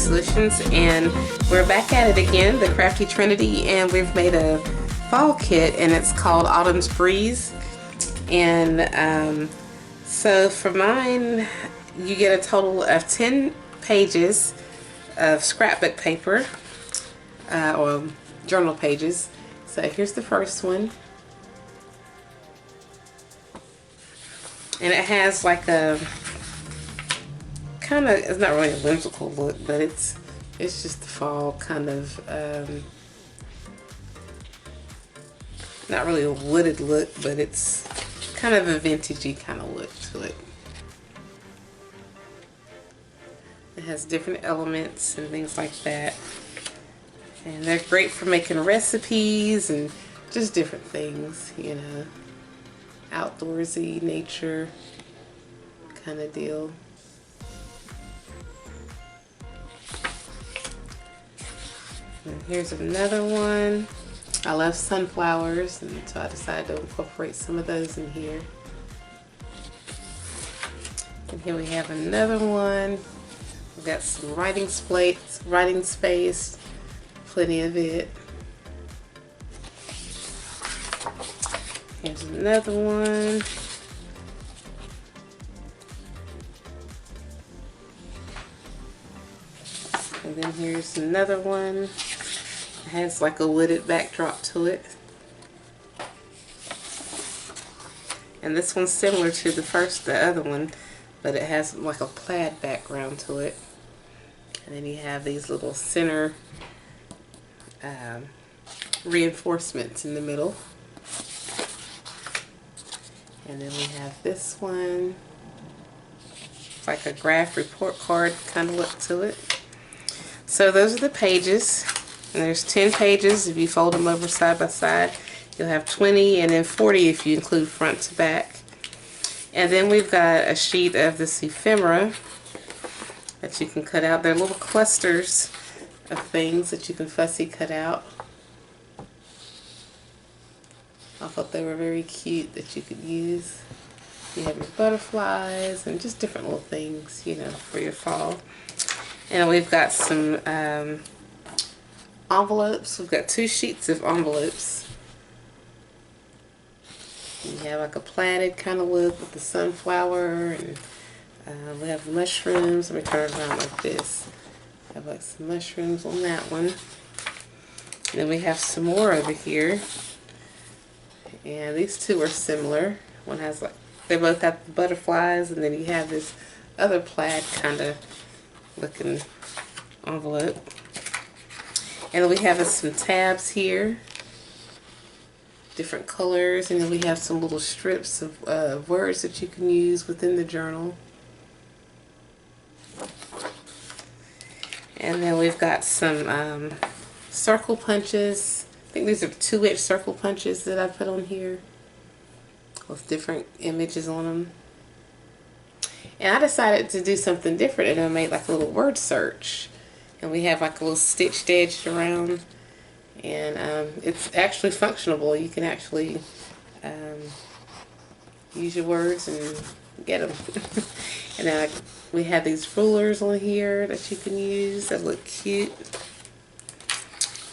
Solutions, and we're back at it again, the Crafty Trinity, and we've made a fall kit and it's called Autumn's Breeze. And so for mine, you get a total of 10 pages of scrapbook paper or journal pages. So here's the first one, and it has like a kind of, it's not really a whimsical look, but it's just the fall kind of, not really a wooded look, but it's kind of a vintagey kind of look to it. It has different elements and things like that, and they're great for making recipes and just different things, you know, outdoorsy, nature kind of deal. And here's another one. I love sunflowers, and so I decided to incorporate some of those in here. And here we have another one. We've got some writing space, plenty of it. Here's another one. And then here's another one. It has like a wooded backdrop to it. And this one's similar to the other one, but it has like a plaid background to it. And then you have these little center reinforcements in the middle. And then we have this one. It's like a graph report card kind of look to it. So those are the pages. And there's 10 pages. If you fold them over side by side, you'll have 20, and then 40 if you include front to back. And then we've got a sheet of this ephemera that you can cut out. They're little clusters of things that you can fussy cut out. I thought they were very cute that you could use. You have your butterflies and just different little things, you know, for your fall. And we've got some envelopes. We've got 2 sheets of envelopes. You have like a plaided kind of look with the sunflower, and we have mushrooms. Let me turn it around like this. I have like some mushrooms on that one. And then we have some more over here. And these two are similar. One has like, they both have the butterflies, and then you have this other plaid kind of looking envelope. And then we have some tabs here, different colors, and then we have some little strips of words that you can use within the journal. And then we've got some circle punches. I think these are 2-inch circle punches that I put on here with different images on them. And I decided to do something different, and I made like a little word search. And we have like a little stitched edge around, and it's actually functionable. You can actually use your words and get them. And then we have these rulers on here that you can use that look cute.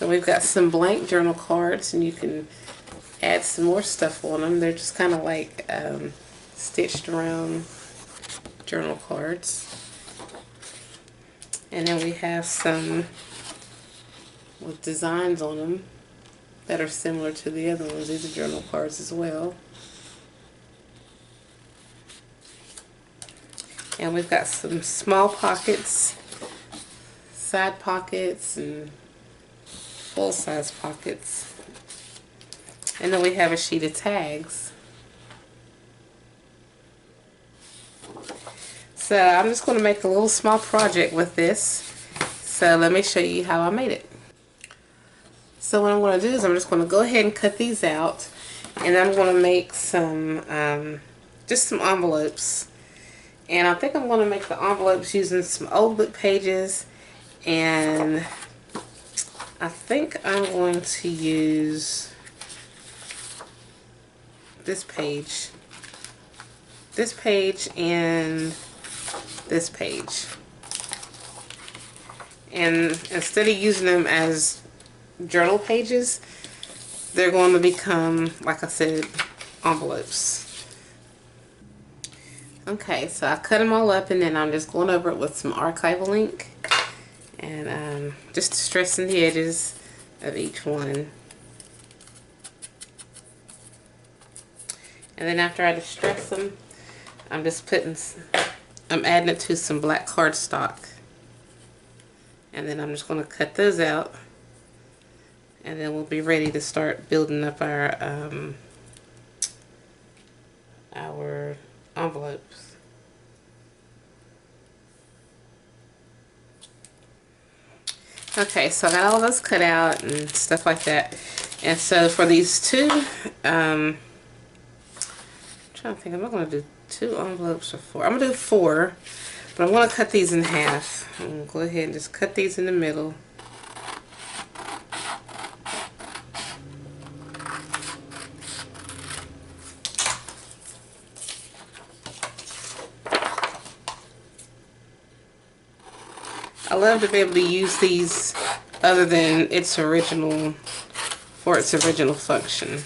And we've got some blank journal cards, and you can add some more stuff on them. They're just kind of like stitched around journal cards. And then we have some with designs on them that are similar to the other ones. These are journal cards as well. And we've got some small pockets, side pockets, and full-size pockets. And then we have a sheet of tags. So I'm just going to make a little small project with this. So let me show you how I made it. So what I'm going to do is I'm just going to go ahead and cut these out, and I'm going to make some just some envelopes. And I think I'm going to make the envelopes using some old book pages, and I think I'm going to use this page, and this page. And instead of using them as journal pages, they're going to become, like I said, envelopes. Okay, so I cut them all up, and then I'm just going over it with some archival ink, and just stressing the edges of each one. And then after I distress them, I'm adding it to some black cardstock. And then I'm just going to cut those out, and then we'll be ready to start building up our envelopes. Okay, so I got all those cut out and stuff like that. And so for these two, I'm trying to think, am I going to do 2 envelopes or 4? I'm going to do 4, but I'm going to cut these in half. I'm going to go ahead and just cut these in the middle. I love to be able to use these other than for its original function,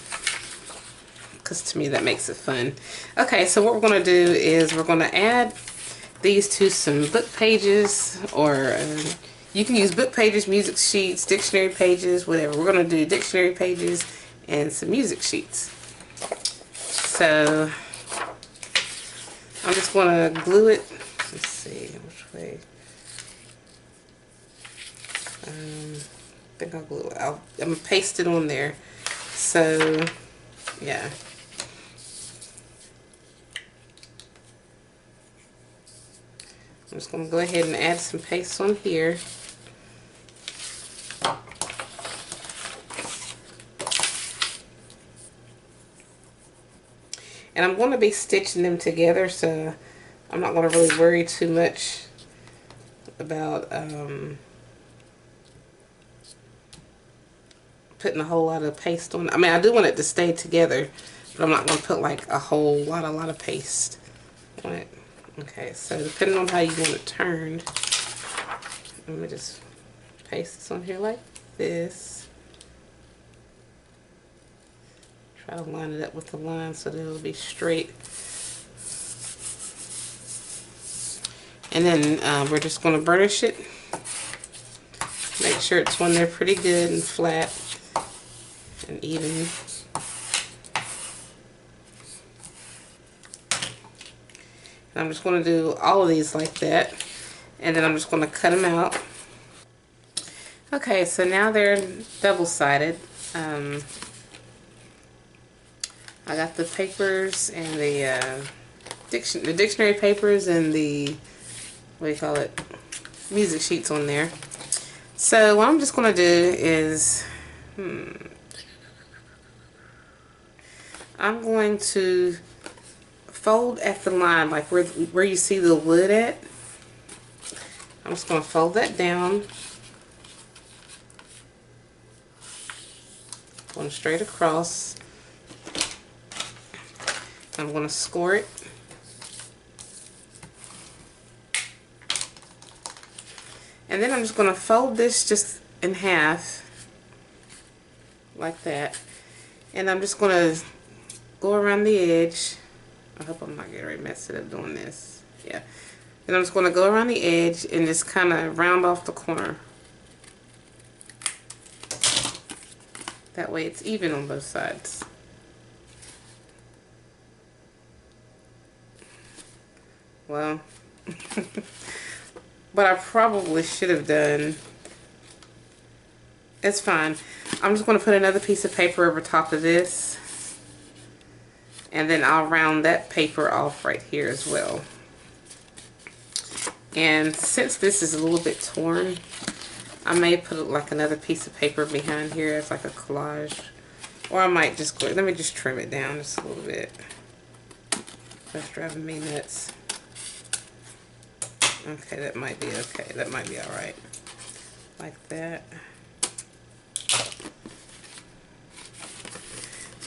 because to me that makes it fun. Okay, so what we're going to do is we're going to add these to some book pages, or you can use book pages, music sheets, dictionary pages, whatever. We're going to do dictionary pages and some music sheets. So I'm just going to glue it. Let's see which way. I think I'll glue it. I'm going to paste it on there. So, yeah. I'm just going to go ahead and add some paste on here. And I'm going to be stitching them together, so I'm not going to really worry too much about putting a whole lot of paste on. I mean, I do want it to stay together, but I'm not going to put like a whole lot of paste on it. Okay, so depending on how you want it turned, let me just paste this on here like this. Try to line it up with the line so that it'll be straight. And then we're just going to burnish it. Make sure it's on there pretty good and flat and even. And I'm just going to do all of these like that, and then I'm just going to cut them out. Okay, so now they're double-sided. I got the papers and the dictionary papers and the, what do you call it, music sheets on there. So what I'm just going to do is, I'm going to fold at the line, like where you see the wood at. I'm just going to fold that down, going straight across. I'm going to score it. And then I'm just going to fold this just in half, like that. And I'm just going to go around the edge. I hope I'm not getting ready to mess it up doing this. Yeah. And I'm just going to go around the edge and just kind of round off the corner. That way it's even on both sides. Well, but I probably should have done, it's fine. I'm just going to put another piece of paper over top of this, and then I'll round that paper off right here as well. And since this is a little bit torn, I may put like another piece of paper behind here as like a collage, or I might just go, let me just trim it down just a little bit. That's driving me nuts. Okay, that might be okay. That might be alright. Like that.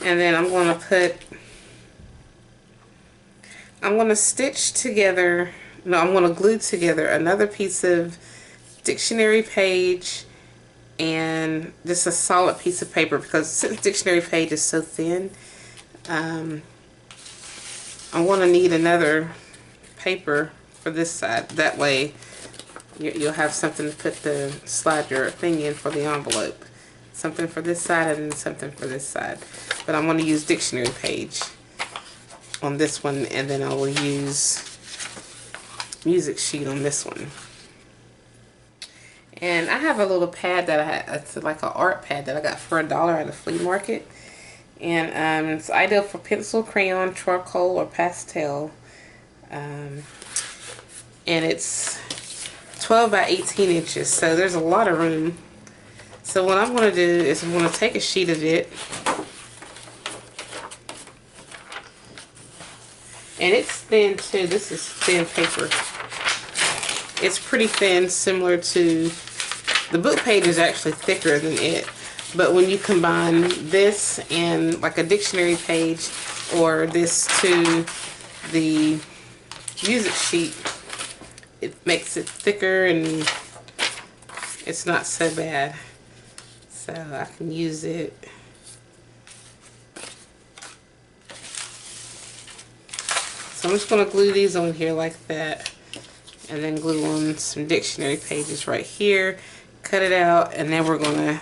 And then I'm going to stitch together, no, I'm going to glue together another piece of dictionary page and just a solid piece of paper, because since the dictionary page is so thin, I want to need another paper for this side. That way you'll have something to slide your thing in for the envelope. Something for this side and then something for this side. But I'm going to use dictionary page on this one, and then I will use music sheet on this one. And I have a little pad that it's like an art pad that I got for $1 at a flea market. And it's ideal for pencil, crayon, charcoal, or pastel. And it's 12 by 18 inches, so there's a lot of room. So what I'm going to do is I'm going to take a sheet of it. And it's thin too. This is thin paper. It's pretty thin, similar to the book page is actually thicker than it. But when you combine this and like a dictionary page, or this to the music sheet, it makes it thicker and it's not so bad. So I can use it. So I'm just going to glue these on here like that, and then glue on some dictionary pages right here, cut it out, and then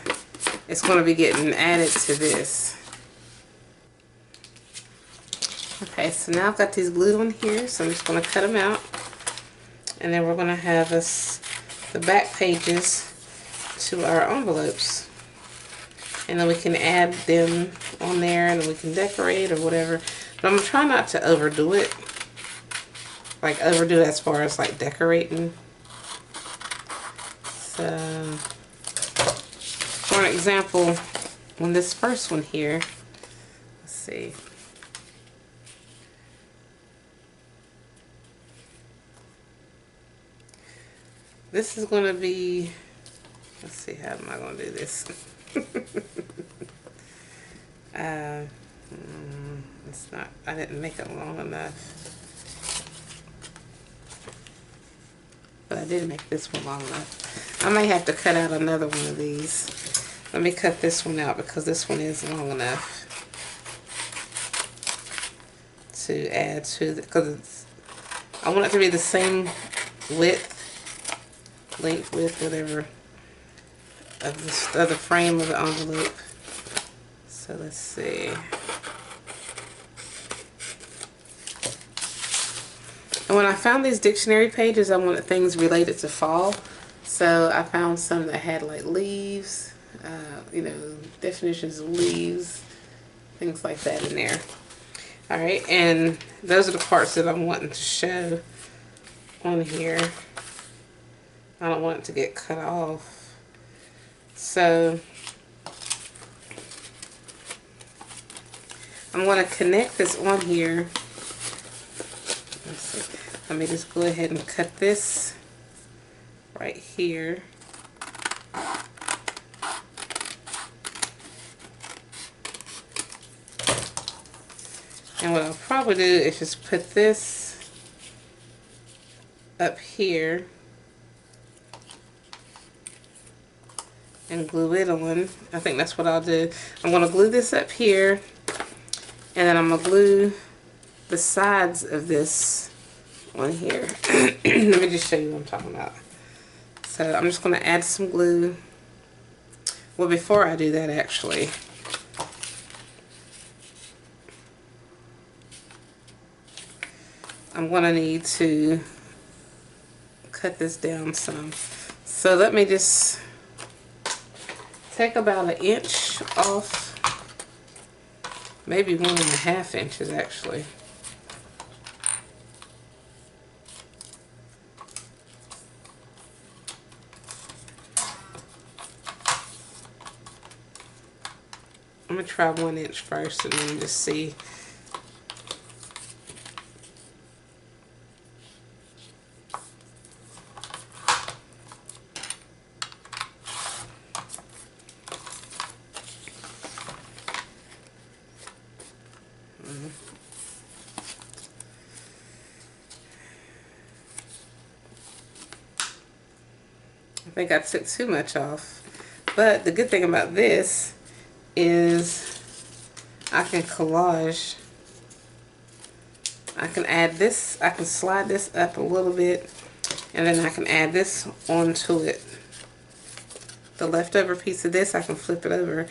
it's going to be getting added to this. Okay, so now I've got these glued on here, so I'm just going to cut them out, and then we're going to have the back pages to our envelopes, and then we can add them on there, and we can decorate or whatever. But I'm going to try not to overdo it. Like overdo it as far as like decorating. So, for an example, on this first one here, let's see. This is going to be, let's see, how am I going to do this? It's not, I didn't make it long enough. But I did make this one long enough. I may have to cut out another one of these. Let me cut this one out because this one is long enough to add to the, because I want it to be the same width, length, width, whatever, of the frame of the envelope. So let's see. And when I found these dictionary pages, I wanted things related to fall. So I found some that had like leaves, you know, definitions of leaves, things like that in there. Alright, and those are the parts that I'm wanting to show on here. I don't want it to get cut off. So I'm going to connect this on here. Let's see. Let me just go ahead and cut this right here. And what I'll probably do is just put this up here and glue it on. I think that's what I'll do. I'm going to glue this up here, and then I'm going to glue the sides of this on here. Let me just show you what I'm talking about. So I'm just going to add some glue. Well, before I do that, actually, I'm going to need to cut this down some. So let me just take about 1 inch off, maybe 1.5 inches actually. I'm going to try 1 inch first and then just see. think I took too much off. But the good thing about this is I can collage. I can add this, I can slide this up a little bit, and then I can add this onto it. The leftover piece of this, I can flip it over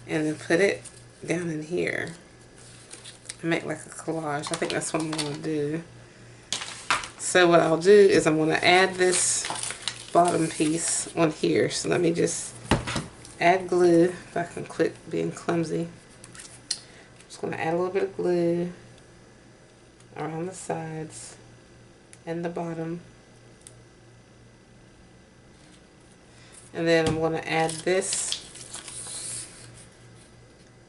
and then put it down in here and make like a collage. I think that's what I'm going to do. So what I'll do is I'm going to add this bottom piece on here. So let me just add glue, if I can quit being clumsy. I'm just going to add a little bit of glue around the sides and the bottom. And then I'm going to add this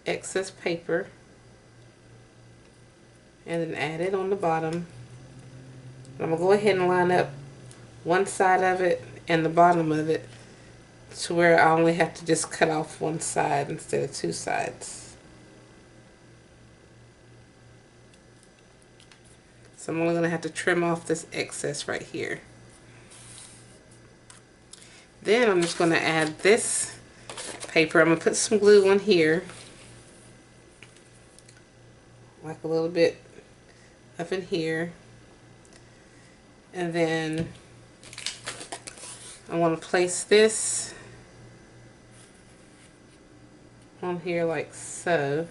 excess paper and then add it on the bottom. I'm going to go ahead and line up one side of it and the bottom of it to where I only have to just cut off one side instead of two sides. So I'm only going to have to trim off this excess right here. Then I'm just going to add this paper. I'm going to put some glue on here, like a little bit up in here. And then I want to place this on here like so,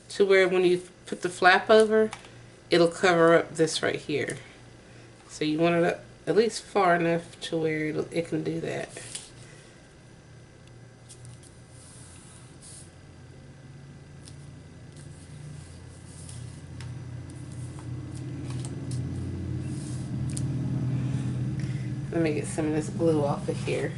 to where when you put the flap over, it'll cover up this right here. So you want it up at least far enough to where it can do that. Let me get some of this glue off of here.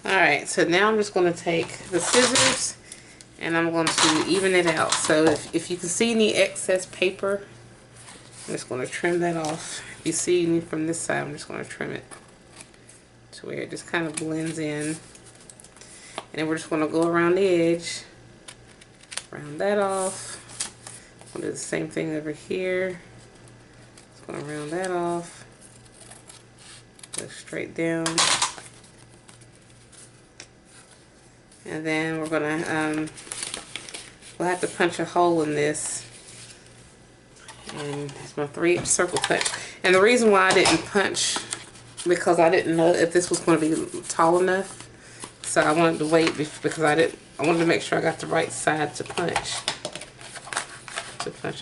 Alright, so now I'm just going to take the scissors and I'm going to even it out. So if you can see any excess paper, I'm just going to trim that off. If you see any from this side, I'm just going to trim it to where it just kind of blends in. And then we're just going to go around the edge, round that off. I'm going to do the same thing over here. Just going to round that off, go straight down. And then we're gonna, we'll have to punch a hole in this. And it's my 3-inch circle punch. And the reason why I didn't punch, because I didn't know if this was going to be tall enough. So I wanted to wait because I wanted to make sure I got the right side to punch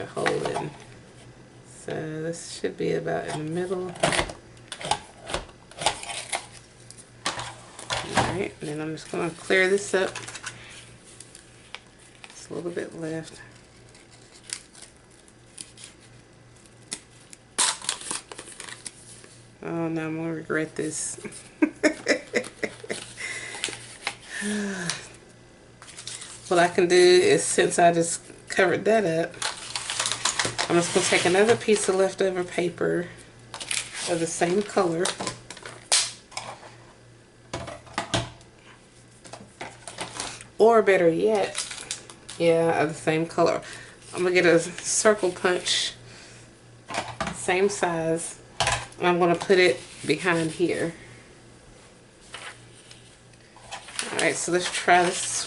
a hole in. So this should be about in the middle. Alright, and then I'm just going to clear this up. Just a little bit left. Oh, now I'm going to regret this. What I can do is, since I just covered that up, I'm just going to take another piece of leftover paper of the same color. Or better yet, yeah, of the same color. I'm going to get a circle punch, same size, and I'm going to put it behind here. Alright, so let's try this.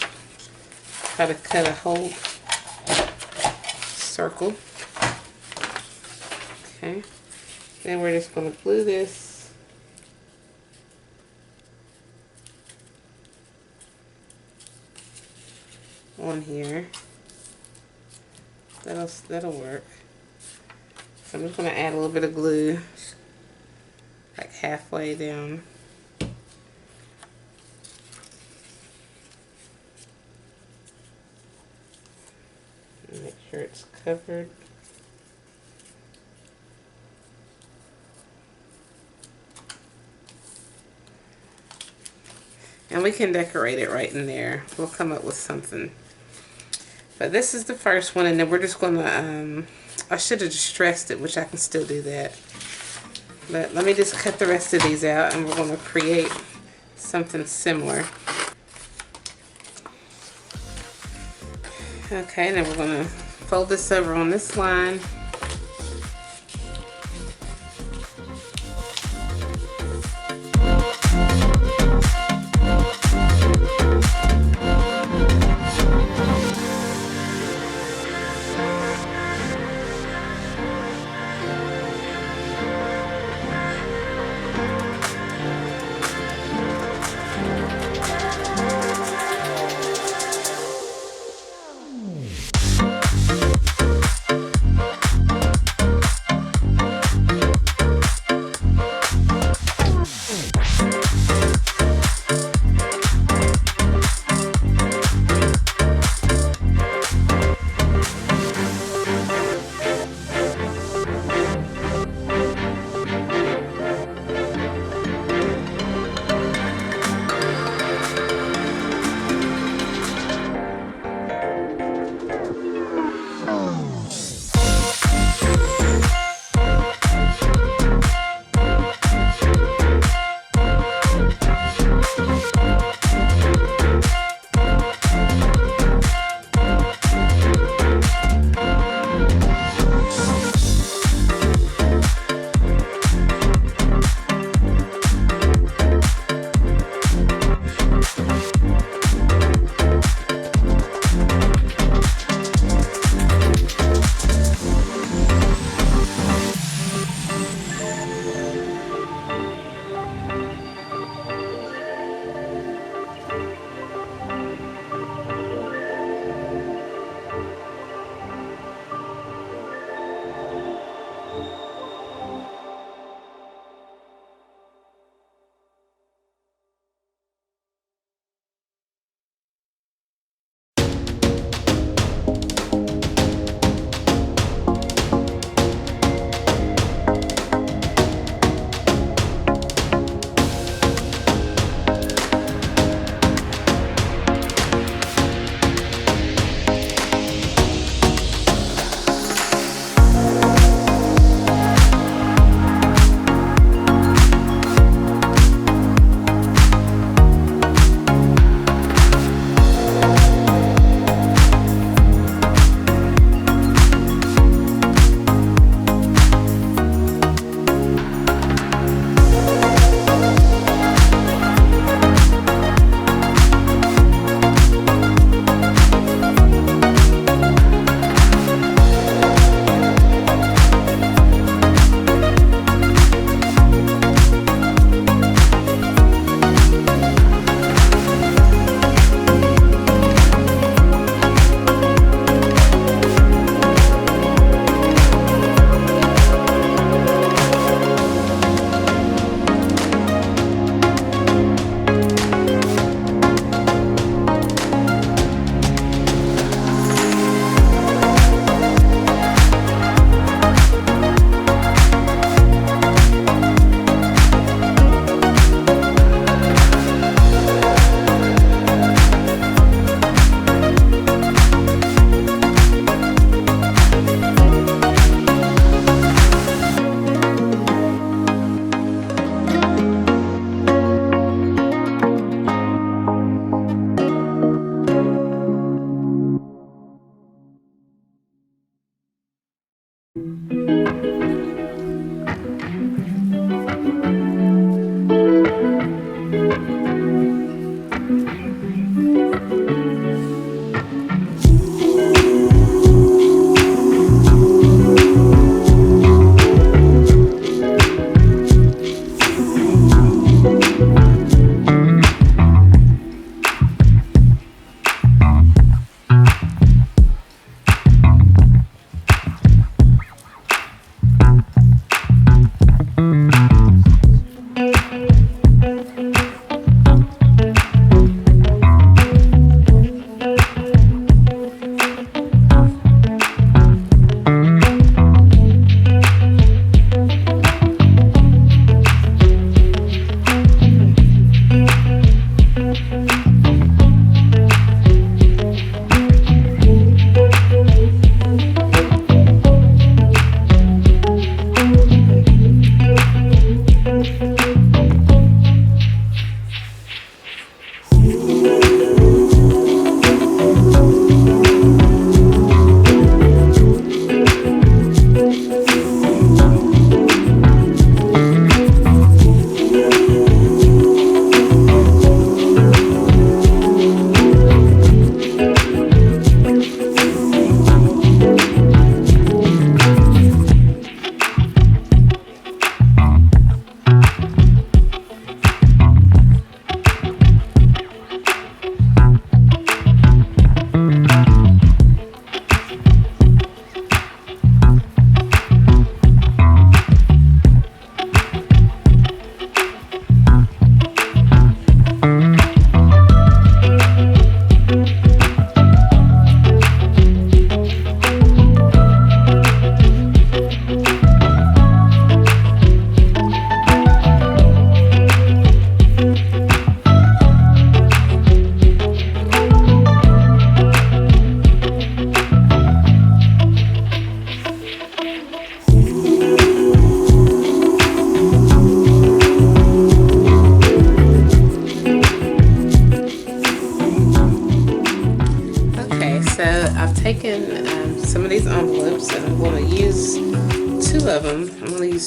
Try to cut a whole circle. Okay. Then we're just going to glue this on here. That'll work. So I'm just going to add a little bit of glue, like halfway down. Make sure it's covered. And we can decorate it right in there. We'll come up with something. But this is the first one, and then we're just going to, I should have distressed it, which I can still do that. But let me just cut the rest of these out, and we're going to create something similar. Okay, and then we're going to fold this over on this line.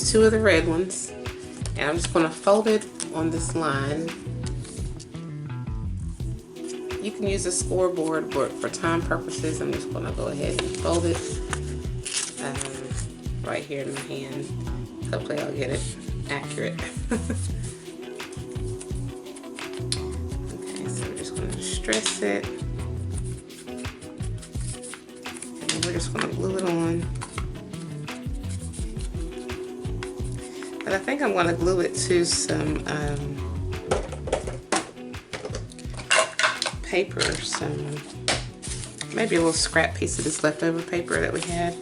use 2 of the red ones, and I'm just going to fold it on this line. You can use a scoreboard, but for time purposes, I'm just going to go ahead and fold it right here in my hand. Hopefully I'll get it accurate. Okay, so we're just going to distress it. And then we're just going to glue it on. But I think I'm going to glue it to some paper, maybe a little scrap piece of this leftover paper that we had,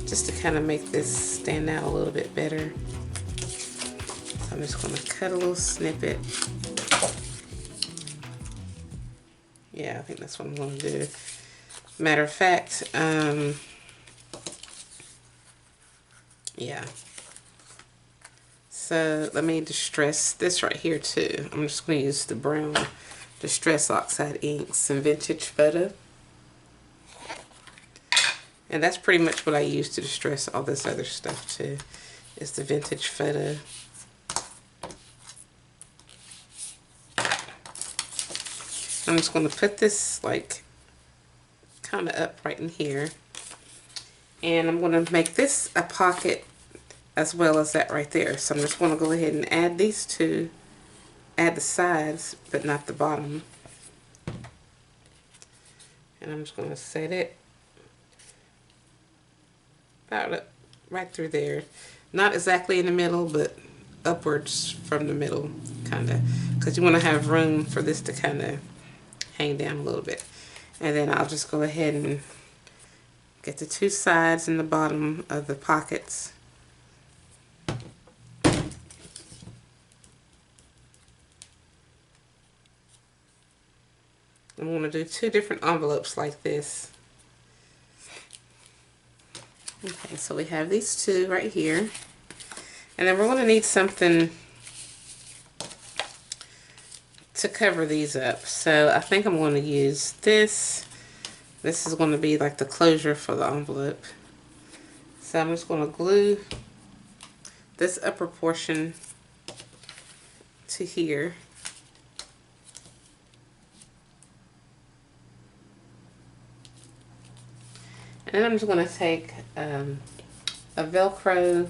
just to kind of make this stand out a little bit better. So I'm just going to cut a little snippet. Yeah, I think that's what I'm going to do. Matter of fact, yeah. So let me distress this right here too. I'm just going to use the brown Distress Oxide ink, some vintage photo. And that's pretty much what I use to distress all this other stuff too, is the vintage photo. I'm just going to put this like kind of up right in here. And I'm going to make this a pocket as well as that right there. So I'm just going to go ahead and add these two. Add the sides, but not the bottom. And I'm just going to set it about right through there. Not exactly in the middle, but upwards from the middle, kind of. Because you want to have room for this to kind of hang down a little bit. And then I'll just go ahead and get the 2 sides and the bottom of the pockets. I'm going to do 2 different envelopes like this. Okay, so we have these 2 right here. And then we're going to need something to cover these up. So I think I'm going to use this. This is going to be like the closure for the envelope. So I'm just going to glue this upper portion to here. And then I'm just going to take a Velcro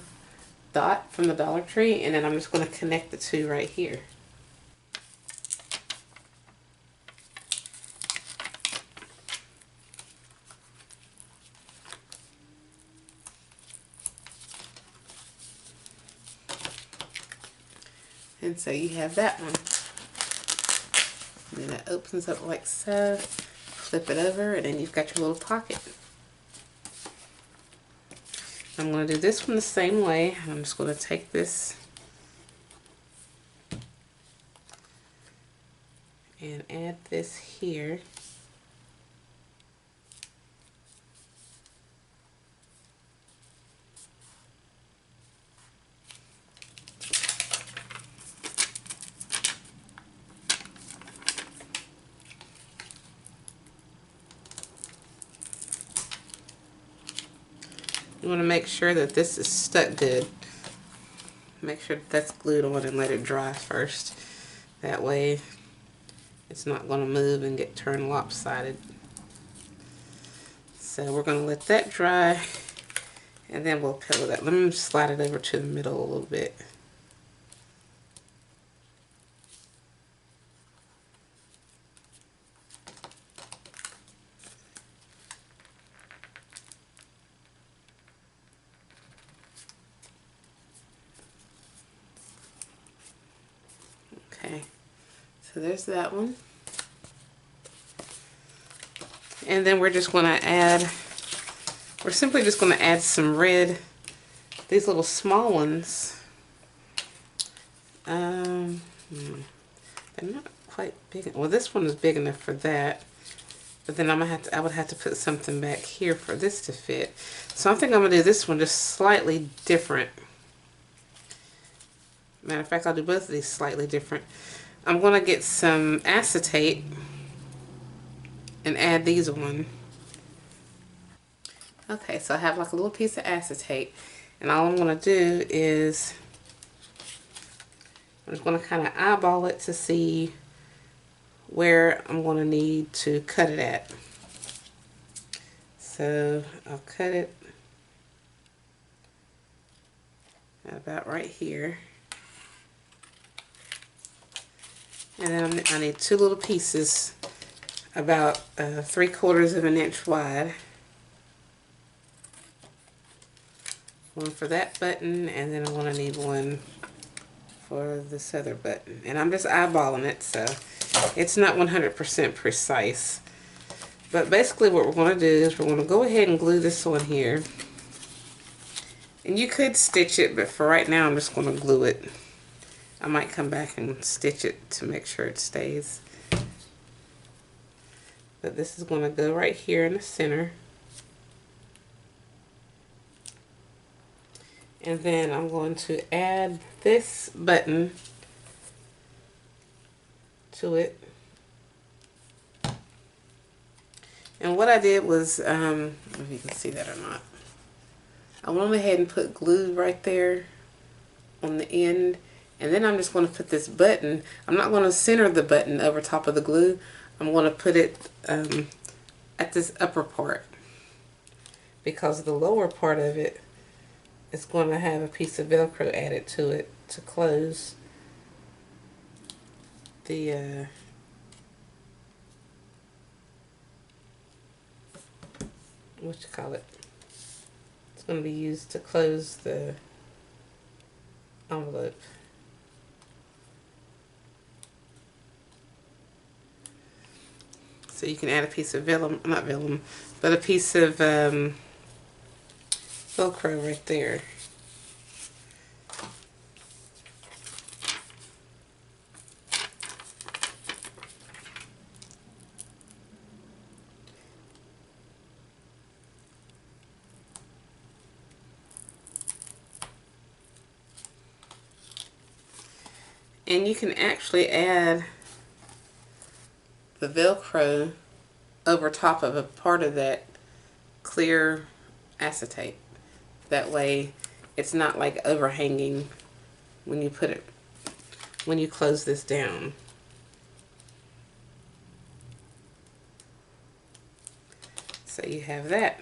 dot from the Dollar Tree, and then I'm just going to connect the 2 right here. And so you have that one. And then it opens up like so. Flip it over, and then you've got your little pocket. I'm going to do this one the same way. I'm just going to take this and add this here. You want to make sure that this is stuck good. Make sure that that's glued on and let it dry first. That way it's not going to move and get turned lopsided. So we're going to let that dry, and then we'll pillow that. Let me slide it over to the middle a little bit. Okay, so there's that one. And then we're just going to add, we're simply just going to add some red, these little small ones. They're not quite big. Well, this one is big enough for that. But then I would have to put something back here for this to fit. So I think I'm going to do this one just slightly different. Matter of fact, I'll do both of these slightly different. I'm going to get some acetate and add these on. Okay, so I have like a little piece of acetate, And all I'm going to do is I'm just going to kind of eyeball it to see where I'm going to need to cut it at. So I'll cut it at about right here. And then I need two little pieces about 3/4 of an inch wide. One for that button, and then I'm going to need one for this other button. And I'm just eyeballing it, so it's not 100% precise. But basically what we're going to do is we're going to go ahead and glue this on here. And you could stitch it, but for right now I'm just going to glue it. I might come back and stitch it to make sure it stays. But this is going to go right here in the center. And then I'm going to add this button to it. And what I did was, I don't know if you can see that or not. I went ahead and put glue right there on the end. And then I'm just going to put this button. I'm not going to center the button over top of the glue. I'm going to put it at this upper part. Because the lower part of it is going to have a piece of Velcro added to it to close the what you call it? It's going to be used to close the envelope. So you can add a piece of vellum, not vellum, but a piece of Velcro right there. And you can actually add the Velcro over top of a part of that clear acetate. That way it's not like overhanging when you put it, when you close this down. So you have that.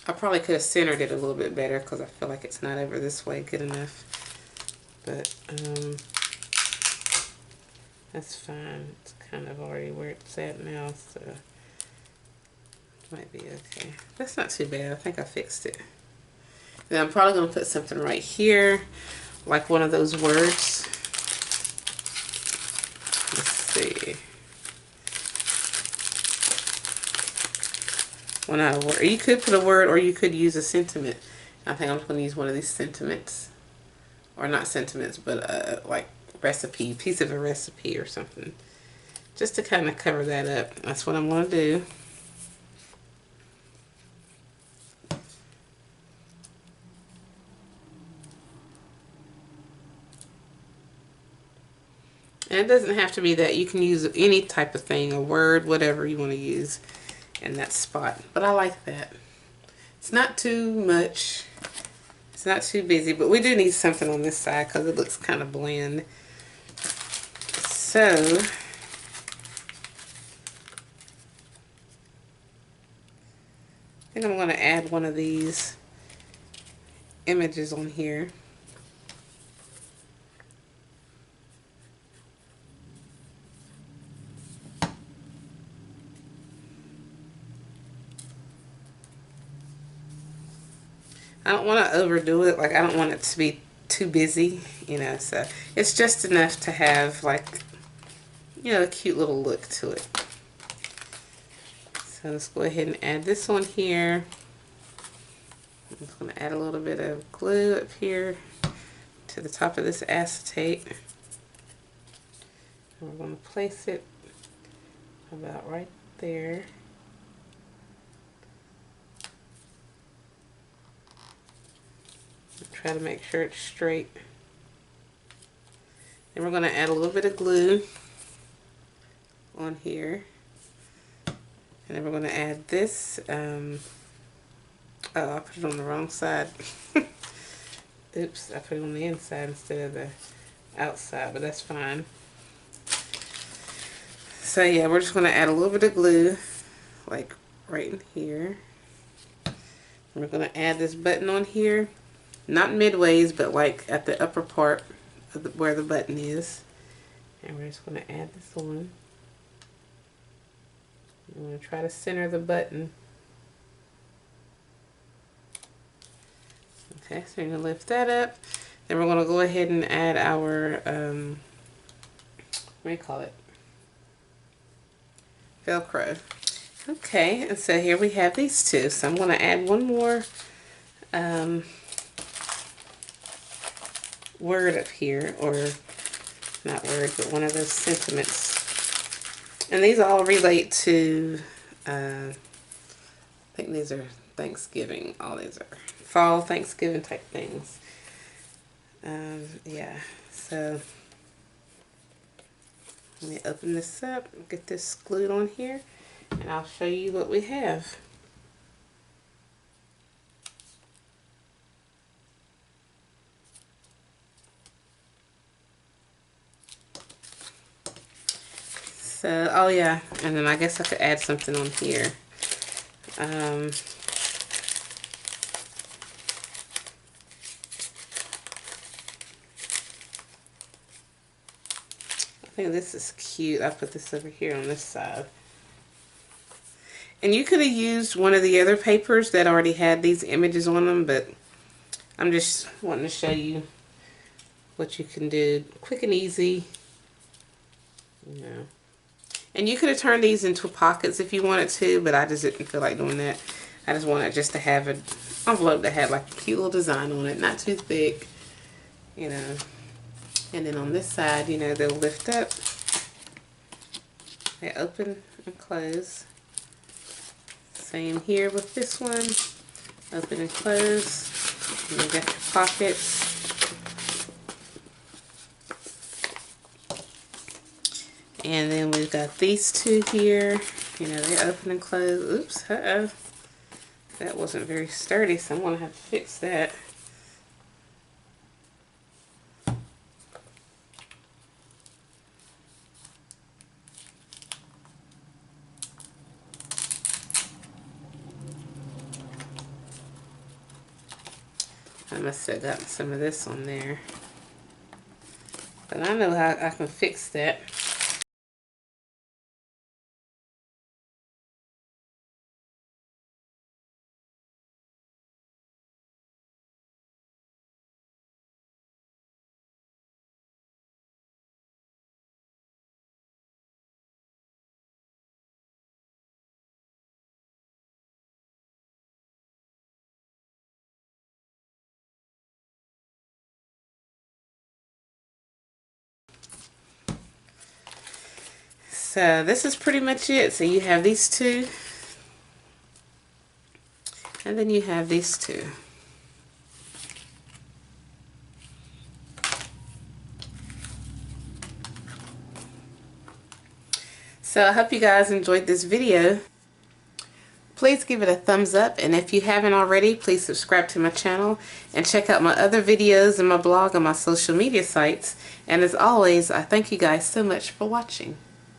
I probably could have centered it a little bit better because I feel like it's not over this way good enough. But that's fine. It's kind of already where it's at now, so it might be okay. That's not too bad. I think I fixed it. Then I'm probably going to put something right here, like one of those words. Let's see. Well, not a word. You could put a word, or you could use a sentiment. I think I'm just going to use one of these sentiments. Or not sentiments, but like recipe, piece of a recipe or something. Just to kind of cover that up. That's what I'm going to do. And it doesn't have to be that. You can use any type of thing, a word, whatever you want to use in that spot. But I like that. It's not too much. It's not too busy, but we do need something on this side because it looks kind of bland. So, I think I'm going to add one of these images on here. I don't want to overdo it. Like, I don't want it to be too busy, you know, so it's just enough to have, like, you know, a cute little look to it. So let's go ahead and add this on here. I'm just going to add a little bit of glue up here to the top of this acetate. And we're going to place it about right there. Try to make sure it's straight. Then we're going to add a little bit of glue on here. And then we're going to add this Oh, I put it on the wrong side. Oops, I put it on the inside instead of the outside, but that's fine. So yeah, we're just going to add a little bit of glue, like right in here. We're going to add this button on here, not midways, but like at the upper part of where the button is. And we're just going to add this on. I'm going to try to center the button. Okay, so you're going to lift that up. Then we're going to go ahead and add our, what do you call it? Velcro. Okay, and so here we have these two. So I'm going to add one more word up here, or not word, but one of those sentiments. And these all relate to, I think these are Thanksgiving. All these are fall, Thanksgiving type things. Yeah, so let me open this up, get this glued on here, and I'll show you what we have. So, oh yeah, and then I guess I could add something on here. I think this is cute. I put this over here on this side. And you could have used one of the other papers that already had these images on them, but I'm just wanting to show you what you can do. Quick and easy. You know. And you could have turned these into pockets if you wanted to, but I just didn't feel like doing that. I just wanted just to have an envelope that had like a cute little design on it, not too thick, you know. And then on this side, you know, they'll lift up. They open and close. Same here with this one. Open and close. And you got your pockets. And then we've got these two here. You know, they open and close. Oops, uh-oh. That wasn't very sturdy, so I'm going to have to fix that. I must have gotten some of this on there. But I know how I can fix that. So this is pretty much it. So you have these two, and then you have these two. So I hope you guys enjoyed this video. Please give it a thumbs up, and if you haven't already, please subscribe to my channel and check out my other videos and my blog and my social media sites. And as always, I thank you guys so much for watching.